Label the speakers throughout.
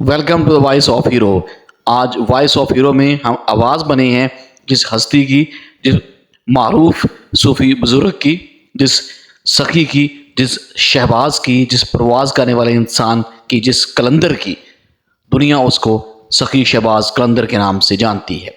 Speaker 1: Welcome to the voice of hero. آج voice of hero میں ہم آواز بنے ہیں جس ہستی کی، جس معروف صوفی بزرگ کی، جس سخی کی، جس شہباز کی، جس پرواز کرنے والے انسان کی، جس قلندر کی دنیا اس کو سخی شہباز قلندر کے نام سے جانتی ہے،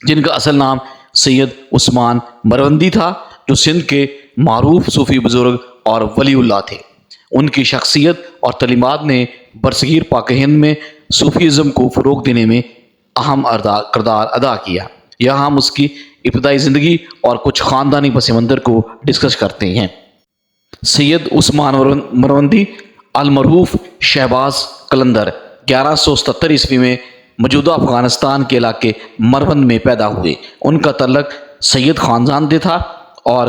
Speaker 1: جن کا اصل نام سید عثمان مروندی تھا، جو سندھ کے معروف صوفی بزرگ اور ولی اللہ تھے۔ ان کی شخصیت اور تعلیمات نے برصغیر پاک ہند میں صوفیزم کو فروغ دینے میں اہم کردار ادا کیا۔ یہاں ہم اس کی ابتدائی زندگی اور کچھ خاندانی پس منظر کو ڈسکس کرتے ہیں۔ سید عثمان مروندی المعروف شہباز قلندر 1177 میں موجودہ افغانستان کے علاقے مروند میں پیدا ہوئے۔ ان کا تعلق سید خاندان سے تھا اور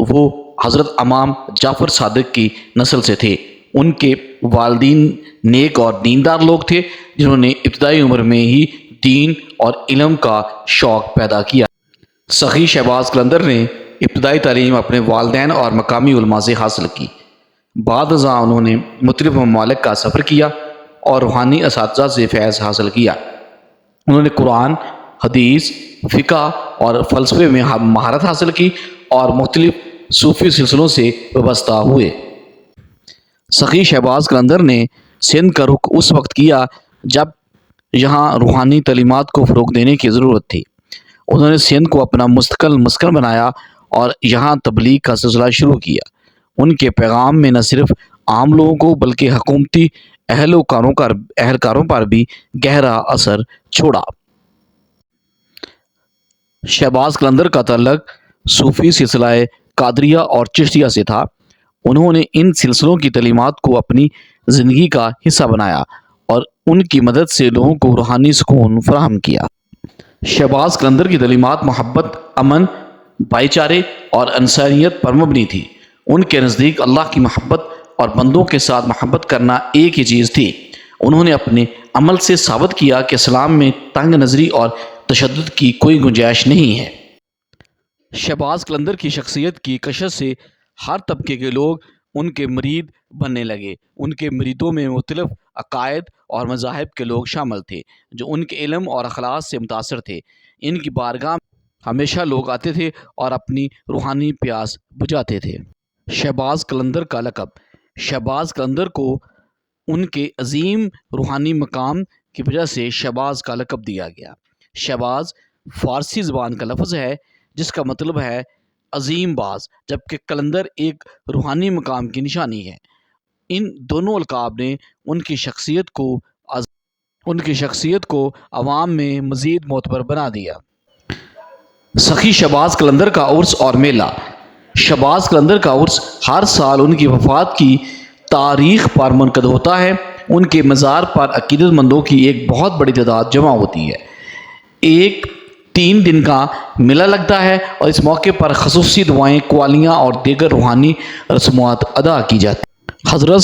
Speaker 1: وہ حضرت امام جعفر صادق کی نسل سے تھے۔ ان کے والدین نیک اور دیندار لوگ تھے، جنہوں نے ابتدائی عمر میں ہی دین اور علم کا شوق پیدا کیا۔ سخی شہباز قلندر نے ابتدائی تعلیم اپنے والدین اور مقامی علماء سے حاصل کی۔ بعد ازاں انہوں نے مختلف ممالک کا سفر کیا اور روحانی اساتذہ سے فیض حاصل کیا۔ انہوں نے قرآن، حدیث، فقہ اور فلسفے میں مہارت حاصل کی اور مختلف صوفی سلسلوں سے وابستہ ہوئے۔ سخی شہباز قلندر نے سندھ کا رخ اس وقت کیا جب یہاں روحانی تعلیمات کو فروغ دینے کی ضرورت تھی۔ انہوں نے سندھ کو اپنا مستقل مسکن بنایا اور یہاں تبلیغ کا سلسلہ شروع کیا۔ ان کے پیغام میں نہ صرف عام لوگوں کو بلکہ حکومتی اہلکاروں پر بھی گہرا اثر چھوڑا۔ شہباز قلندر کا تعلق صوفی سلسلہ قادریہ اور چشتیہ سے تھا۔ انہوں نے ان سلسلوں کی تعلیمات کو اپنی زندگی کا حصہ بنایا اور ان کی مدد سے لوگوں کو روحانی سکون فراہم کیا۔ شہباز قلندر کی تعلیمات محبت، امن، بھائی چارے اور انسانیت پر مبنی تھی۔ ان کے نزدیک اللہ کی محبت اور بندوں کے ساتھ محبت کرنا ایک ہی چیز تھی۔ انہوں نے اپنے عمل سے ثابت کیا کہ اسلام میں تنگ نظری اور تشدد کی کوئی گنجائش نہیں ہے۔ شہباز قلندر کی شخصیت کی کشش سے ہر طبقے کے لوگ ان کے مرید بننے لگے۔ ان کے مریدوں میں مختلف عقائد اور مذاہب کے لوگ شامل تھے، جو ان کے علم اور اخلاق سے متاثر تھے۔ ان کی بارگاہ میں ہمیشہ لوگ آتے تھے اور اپنی روحانی پیاس بجھاتے تھے۔ شہباز قلندر کا لقب شہباز قلندر کو ان کے عظیم روحانی مقام کی وجہ سے شہباز کا لقب دیا گیا۔ شہباز فارسی زبان کا لفظ ہے جس کا مطلب ہے عظیم باز، جبکہ قلندر ایک روحانی مقام کی نشانی ہے۔ ان دونوں القاب نے ان کی شخصیت کو عوام میں مزید معتبر بنا دیا۔ سخی شہباز قلندر کا عرس اور میلہ شہباز قلندر کا عرس ہر سال ان کی وفات کی تاریخ پر منعقد ہوتا ہے۔ ان کے مزار پر عقیدت مندوں کی ایک بہت بڑی تعداد جمع ہوتی ہے۔ ایک 3 دن کا میلہ لگتا ہے اور اس موقع پر خصوصی دعائیں، قوالیاں اور دیگر روحانی رسومات ادا کی جاتی ہیں۔ حضرت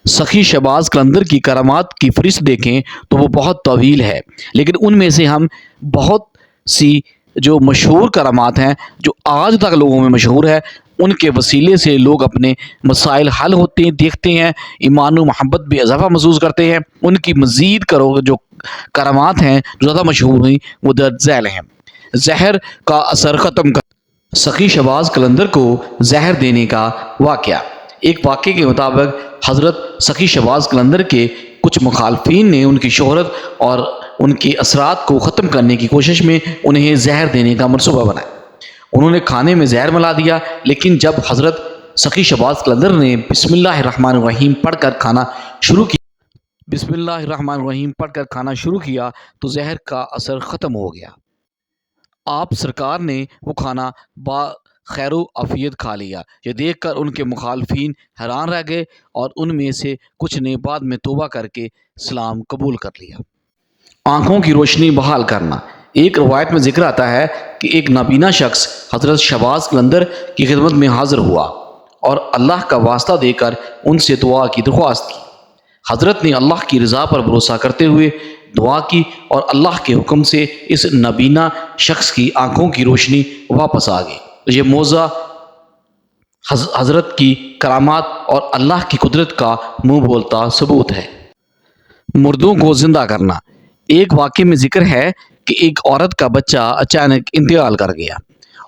Speaker 1: سخی شہباز قلندر کی کرامات کی فہرست دیکھیں تو وہ بہت طویل ہے، لیکن ان میں سے ہم بہت سی جو مشہور کرامات ہیں، جو آج تک لوگوں میں مشہور ہے، ان کے وسیلے سے لوگ اپنے مسائل حل ہوتے ہیں، دیکھتے ہیں، ایمان و محبت بھی اضافہ محسوس کرتے ہیں۔ ان کی مزید جو کرامات ہیں جو زیادہ مشہور ہوئی وہ درج ذیل ہیں۔ زہر کا اثر ختم کر سخی شہباز قلندر کو زہر دینے کا واقعہ۔ ایک واقعے کے مطابق حضرت سخی شہباز قلندر کے کچھ مخالفین نے ان کی شہرت اور ان کے اثرات کو ختم کرنے کی کوشش میں انہیں زہر دینے کا منصوبہ بنایا۔ انہوں نے کھانے میں زہر ملا دیا، لیکن جب حضرت سخی شہباز قلندر نے بسم اللہ الرحمن الرحیم پڑھ کر کھانا شروع کیا تو زہر کا اثر ختم ہو گیا۔ آپ سرکار نے وہ کھانا خیر و عافیت کھا لیا۔ یہ دیکھ کر ان کے مخالفین حیران رہ گئے اور ان میں سے کچھ نے بعد میں توبہ کر کے اسلام قبول کر لیا۔ آنکھوں کی روشنی بحال کرنا ایک روایت میں ذکر آتا ہے کہ ایک نابینا شخص حضرت شہباز قلندر کی خدمت میں حاضر ہوا اور اللہ کا واسطہ دے کر ان سے دعا کی درخواست کی۔ حضرت نے اللہ کی رضا پر بھروسہ کرتے ہوئے دعا کی اور اللہ کے حکم سے اس نابینا شخص کی آنکھوں کی روشنی واپس آ گئی۔ یہ معجزہ حضرت کی کرامات اور اللہ کی قدرت کا منہ بولتا ثبوت ہے۔ مردوں کو زندہ کرنا۔ ایک واقعے میں ذکر ہے کہ ایک عورت کا بچہ اچانک انتقال کر گیا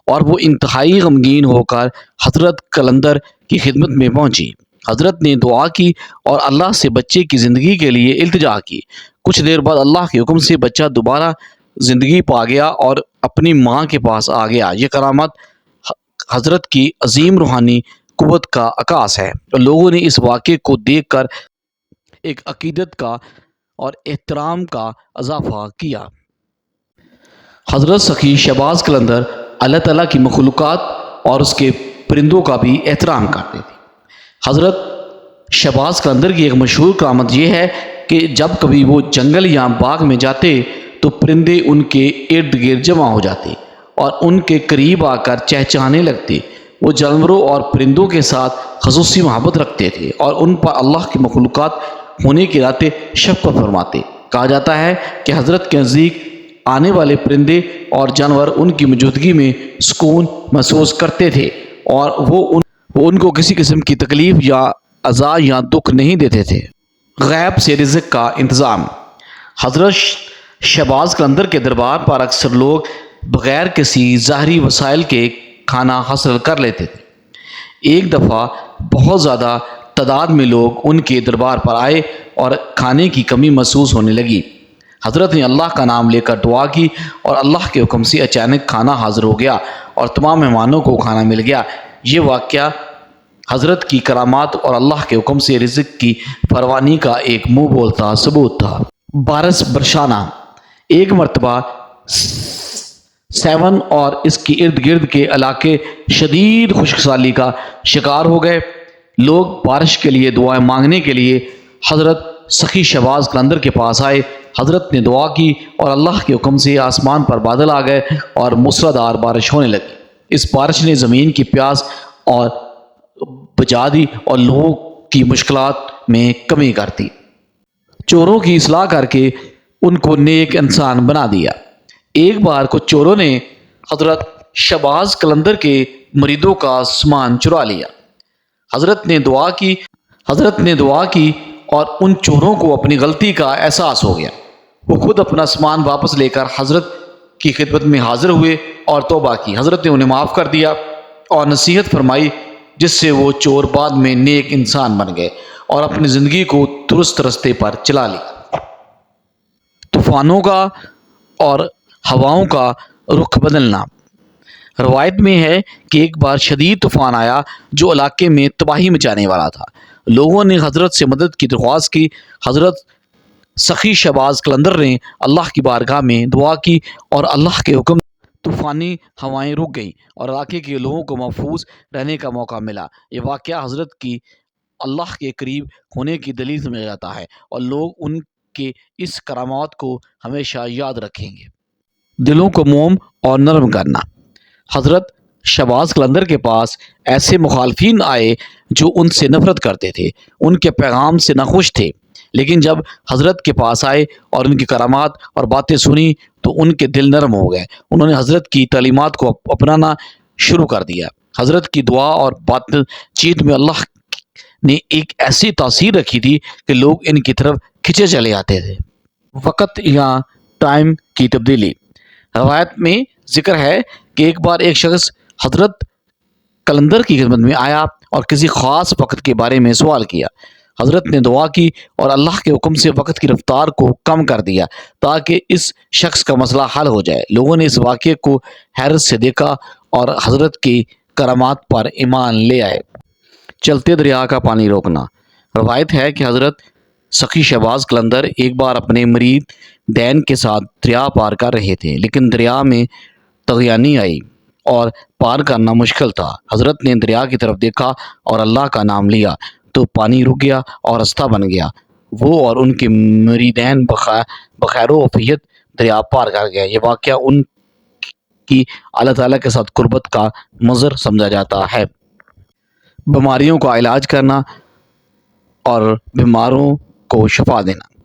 Speaker 1: اور وہ انتہائی غمگین ہو کر حضرت قلندر کی خدمت میں پہنچی۔ حضرت نے دعا کی اور اللہ سے بچے کی زندگی کے لیے التجا کی۔ کچھ دیر بعد اللہ کے حکم سے بچہ دوبارہ زندگی پا گیا اور اپنی ماں کے پاس آ گیا۔ یہ کرامت حضرت کی عظیم روحانی قوت کا عکاس ہے۔ لوگوں نے اس واقعے کو دیکھ کر ایک عقیدت کا اور احترام کا اضافہ کیا۔ حضرت سخی شہباز قلندر اللہ تعالیٰ کی مخلوقات اور اس کے پرندوں کا بھی احترام کرتے تھے۔ حضرت شہباز قلندر کی ایک مشہور کرامت یہ ہے کہ جب کبھی وہ جنگل یا باغ میں جاتے تو پرندے ان کے ارد گرد جمع ہو جاتے اور ان کے قریب آ کر چہچہانے لگتے۔ وہ جانوروں اور پرندوں کے ساتھ خصوصی محبت رکھتے تھے اور ان پر اللہ کی مخلوقات ہونے کے ناطے شفقت فرماتے۔ کہا جاتا ہے کہ حضرت کے نزدیک آنے والے پرندے اور جانور ان کی موجودگی میں سکون محسوس کرتے تھے اور وہ ان کو کسی قسم کی تکلیف یا اذا یا دکھ نہیں دیتے تھے۔ غیب سے رزق کا انتظام۔ حضرت شہباز قلندر کے دربار پر اکثر لوگ بغیر کسی ظاہری وسائل کے کھانا حاصل کر لیتے تھے۔ ایک دفعہ بہت زیادہ تعداد میں لوگ ان کے دربار پر آئے اور کھانے کی کمی محسوس ہونے لگی۔ حضرت نے اللہ کا نام لے کر دعا کی اور اللہ کے حکم سے اچانک کھانا حاضر ہو گیا اور تمام مہمانوں کو کھانا مل گیا۔ یہ واقعہ حضرت کی کرامات اور اللہ کے حکم سے رزق کی فراوانی کا ایک منہ بولتا ثبوت تھا۔ بارش برسانا۔ ایک مرتبہ سیون اور اس کی ارد گرد کے علاقے شدید خشک سالی کا شکار ہو گئے۔ لوگ بارش کے لیے دعائیں مانگنے کے لیے حضرت سخی شہباز قلندر کے پاس آئے۔ حضرت نے دعا کی اور اللہ کے حکم سے آسمان پر بادل آ گئے اور موسلادھار بارش ہونے لگی۔ اس بارش نے زمین کی پیاس اور بجھا دی اور لوگوں کی مشکلات میں کمی کر دی۔ چوروں کی اصلاح کر کے ان کو نیک انسان بنا دیا۔ ایک بار کچھ چوروں نے حضرت شہباز قلندر کے مریدوں کا سامان چرا لیا۔ حضرت نے دعا کی اور ان چوروں کو اپنی غلطی کا احساس ہو گیا۔ وہ خود اپنا سامان واپس لے کر حضرت کی خدمت میں حاضر ہوئے اور توبہ کی۔ حضرت نے انہیں معاف کر دیا اور نصیحت فرمائی، جس سے وہ چور بعد میں نیک انسان بن گئے اور اپنی زندگی کو درست رستے پر چلا لیا۔ طوفانوں کا اور ہواؤں کا رخ بدلنا۔ روایت میں ہے کہ ایک بار شدید طوفان آیا جو علاقے میں تباہی مچانے والا تھا۔ لوگوں نے حضرت سے مدد کی درخواست کی۔ حضرت سخی شہباز قلندر نے اللہ کی بارگاہ میں دعا کی اور اللہ کے حکم طوفانی ہوائیں رک گئیں اور علاقے کے لوگوں کو محفوظ رہنے کا موقع ملا۔ یہ واقعہ حضرت کی اللہ کے قریب ہونے کی دلیل سمجھا جاتا ہے اور لوگ ان کے اس کرامات کو ہمیشہ یاد رکھیں گے۔ دلوں کو موم اور نرم کرنا۔ حضرت شہباز قلندر کے پاس ایسے مخالفین آئے جو ان سے نفرت کرتے تھے، ان کے پیغام سے ناخوش تھے، لیکن جب حضرت کے پاس آئے اور ان کی کرامات اور باتیں سنی تو ان کے دل نرم ہو گئے۔ انہوں نے حضرت کی تعلیمات کو اپنانا شروع کر دیا۔ حضرت کی دعا اور بات چیت میں اللہ نے ایک ایسی تاثیر رکھی تھی کہ لوگ ان کی طرف کھنچے چلے آتے تھے۔ وقت یا ٹائم کی تبدیلی۔ روایت میں ذکر ہے کہ ایک بار ایک شخص حضرت قلندر کی خدمت میں آیا اور کسی خاص وقت کے بارے میں سوال کیا۔ حضرت نے دعا کی اور اللہ کے حکم سے وقت کی رفتار کو کم کر دیا تاکہ اس شخص کا مسئلہ حل ہو جائے۔ لوگوں نے اس واقعے کو حیرت سے دیکھا اور حضرت کی کرامات پر ایمان لے آئے۔ چلتے دریا کا پانی روکنا۔ روایت ہے کہ حضرت سخی شہباز قلندر ایک بار اپنے مرید دین کے ساتھ دریا پار کر رہے تھے، لیکن دریا میں طغیانی آئی اور پار کرنا مشکل تھا۔ حضرت نے دریا کی طرف دیکھا اور اللہ کا نام لیا تو پانی رک گیا اور راستہ بن گیا۔ وہ اور ان کے مریدین بخیر و عافیت دریا پار کر گئے۔ یہ واقعہ ان کی اللہ تعالیٰ کے ساتھ قربت کا مظہر سمجھا جاتا ہے۔ بیماریوں کا علاج کرنا اور بیماروں کو شفا دینا۔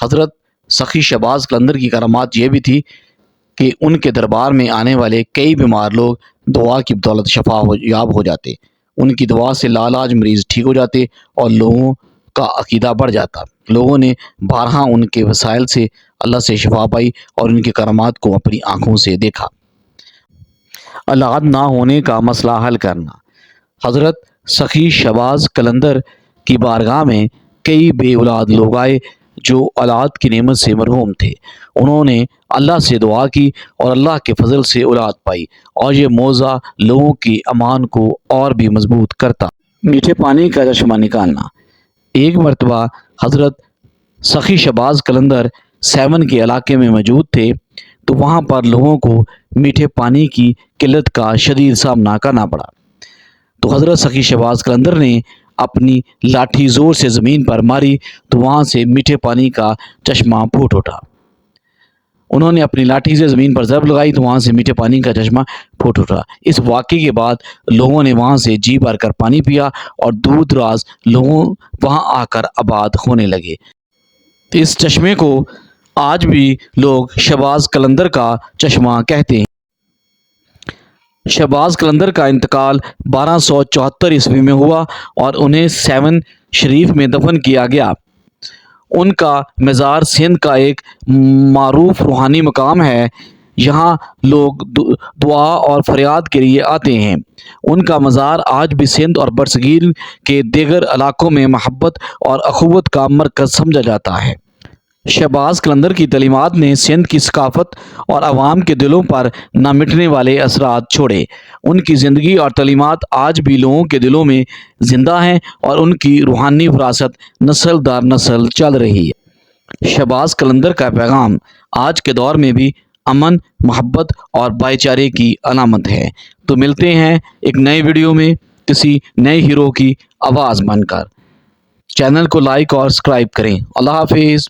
Speaker 1: حضرت سخی شہباز قلندر کی کرامات یہ بھی تھی کہ ان کے دربار میں آنے والے کئی بیمار لوگ دعا کی بدولت شفا یاب ہو جاتے۔ ان کی دعا سے لاعلاج مریض ٹھیک ہو جاتے اور لوگوں کا عقیدہ بڑھ جاتا۔ لوگوں نے بارہا ان کے وسائل سے اللہ سے شفا پائی اور ان کے کرامات کو اپنی آنکھوں سے دیکھا۔ اولاد نہ ہونے کا مسئلہ حل کرنا۔ حضرت سخی شہباز قلندر کی بارگاہ میں کئی بے اولاد لوگ آئے جو اولاد کی نعمت سے محروم تھے۔ انہوں نے اللہ سے دعا کی اور اللہ کے فضل سے اولاد پائی، اور یہ معجزہ لوگوں کی ایمان کو اور بھی مضبوط کرتا۔ میٹھے پانی کا چشمہ نکالنا۔ ایک مرتبہ حضرت سخی شہباز قلندر سیون کے علاقے میں موجود تھے تو وہاں پر لوگوں کو میٹھے پانی کی قلت کا شدید سامنا کرنا پڑا۔ تو حضرت سخی شہباز قلندر نے اپنی لاٹھی زور سے زمین پر ماری تو وہاں سے میٹھے پانی کا چشمہ پھوٹ اٹھا۔ انہوں نے اپنی لاٹھی سے زمین پر ضرب لگائی تو وہاں سے میٹھے پانی کا چشمہ پھوٹ اٹھا۔ اس واقعے کے بعد لوگوں نے وہاں سے جی بھر کر پانی پیا اور دور دراز لوگوں وہاں آ کر آباد ہونے لگے۔ اس چشمے کو آج بھی لوگ شہباز قلندر کا چشمہ کہتے ہیں۔ شہباز قلندر کا انتقال 1274 عیسوی میں ہوا اور انہیں سیون شریف میں دفن کیا گیا۔ ان کا مزار سندھ کا ایک معروف روحانی مقام ہے۔ یہاں لوگ دعا اور فریاد کے لیے آتے ہیں۔ ان کا مزار آج بھی سندھ اور برصغیر کے دیگر علاقوں میں محبت اور اخوت کا مرکز سمجھا جاتا ہے۔ شہباز قلندر کی تعلیمات نے سندھ کی ثقافت اور عوام کے دلوں پر نہ مٹنے والے اثرات چھوڑے۔ ان کی زندگی اور تعلیمات آج بھی لوگوں کے دلوں میں زندہ ہیں اور ان کی روحانی وراثت نسل در نسل چل رہی ہے۔ شہباز قلندر کا پیغام آج کے دور میں بھی امن، محبت اور بھائی چارے کی علامت ہے۔ تو ملتے ہیں ایک نئے ویڈیو میں کسی نئے ہیرو کی آواز بن کر۔ چینل کو لائک اور سبسکرائب کریں۔ اللہ حافظ۔